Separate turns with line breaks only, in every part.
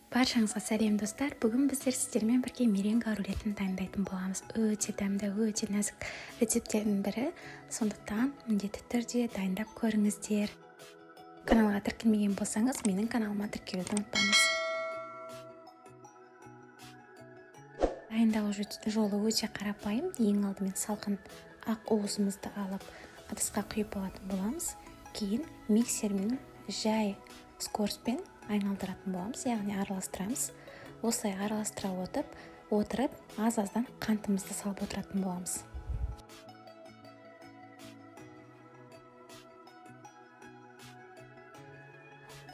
Баршаңызға сәлем достар. Бүгін біздер сіздермен бірге меренга рулетін дайындайтын боламыз. Өте дәмді, өте нәзік рецепттердің бірі. Сондықтан міндетті түрде дайындап көріңіздер. Каналға тіркелмеген болсаңыз, менің каналыма тіркелуді ұмытпаңыз. Дайындау жолы өте қарапайым. Ең алдымен салқын ақ уызымызды алып, ыдысқа құйып алатын боламыз. Кейін миксермен жай скороспен айналдыратын боламыз, яғни араластырамыз. Осылай араластыра отырып, аз-аздан қантымызды салып отыратын боламыз.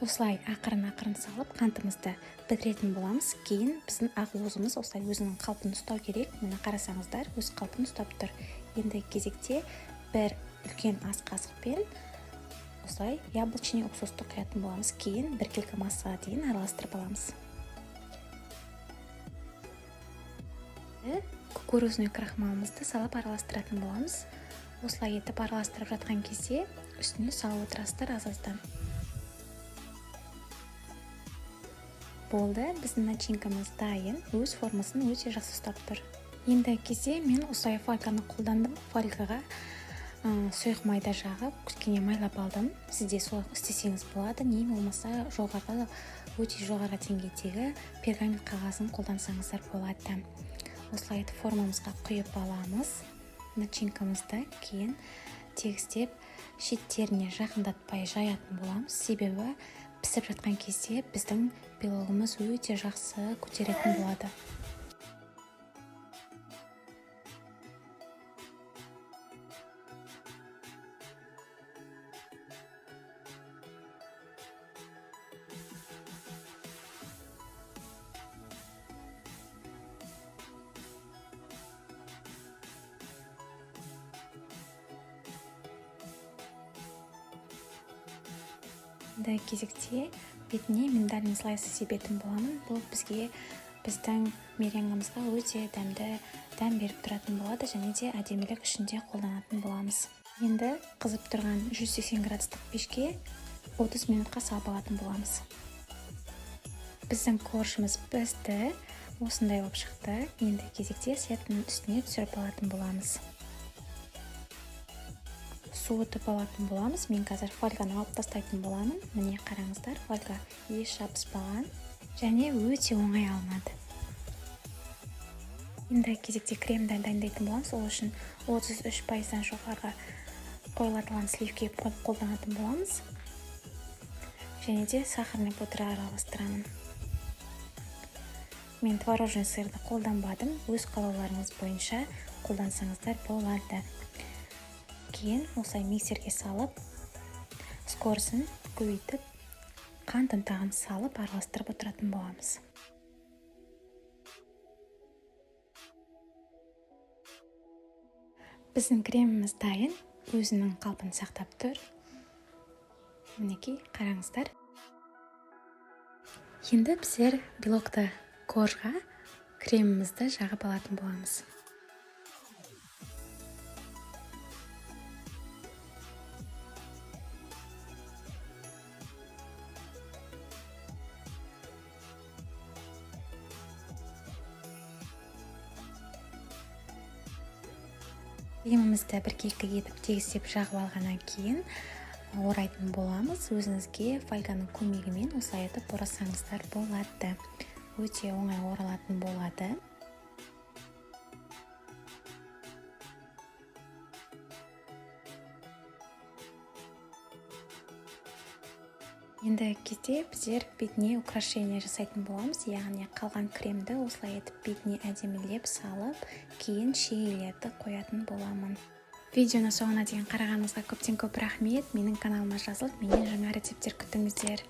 Осылай ақырын салып қантымызды бітіретін боламыз. Кейін біздің ақ уызымыз осылай өзінің қалпын ұстау керек. Міне қарасаңыздар, өз қалпын ұстап тұр. Енді кезекте бір үлкен ас қасықпен осылай яблочный уксусты құятын боламыз. Кейін біркелкі массаға дейін араластырып аламыз. Кукурузный крахмалымызды салып араластыратын боламыз. Осылай етіп араластырып жатқан кезде үстіне салып отырасыздар аз-аздан. Болды, біздің начинкамыз дайын, өз формасын өте жақсы ұстап тұр. Енді кезде мен осылай фольганы қолдандым. Фольгаға сұйық майда жағып, кішкене майлап алдым. Сізде солай істесеңіз болады, не болмаса өте жоғары деңгейдегі пергамент қағазын қолдансаңыздар болады. Осылай етіп формамызға құйып аламыз начинкамызды. Кейін тегістеп шеттеріне жақындатпай жаятын боламыз. Себебі пісіп жатқан кезде біздің белогымыз өте жақсы көтеретін болады. Кезекте бетіне миндальный слайсы себетін боламын. Бұл біздің меренгамызға өте дәм беріп тұратын болады, және де әдемілік үшінде қолданатын боламыз. Енді қызып тұрған 180 градустық пешке 30 минутқа салып алатын боламыз. Біздің коржымыз пісті, осындай болып шықты. Енді кезекте сетінің үстіне түсіріп алатын боламыз. Суытып алатын боламыз. Мен қазір фольганы алып тастайтын боламын. Міне қараңыздар, фольга еш жабыспаған және өте оңай алынады. Енді кезекте кремді дайындайтын боламыз. Ол үшін 33%-дан жоғары қойылатын сливки қолданатын боламыз. Және де сахарный пудра араластырамын. Мен творожный сырды қолданбадым. Өз қалауларыңыз бойынша қолдансаңыздар болады. Кейін осылай миксерге салып, скорысын көбейтіп, қант ұнтағын салып араластырып отыратын боламыз. Біздің креміміз дайын, өзінің қалпын сақтап тұр. Мінекей, қараңыздар. Енді біздер белокты коржға кремімізді жағып алатын боламыз. Кремімізді біркелкі етіп тегістеп жағып алғаннан кейін орайтын боламыз. Өзіңізге фольганың көмегімен осылай етіп орасаңыздар болады. Өте оңай оралатын болады. Енді кезде біздер бетіне украшение жасайтын боламыз, яғни қалған кремді осылай етіп бетіне әдемілеп салып, кейін шегелерді қоятын боламын. Видеоны соңына дейін қарағаныңызға көптен көп рахмет. Менің каналыма жазылып, менен жаңа рецепттер күтіңіздер.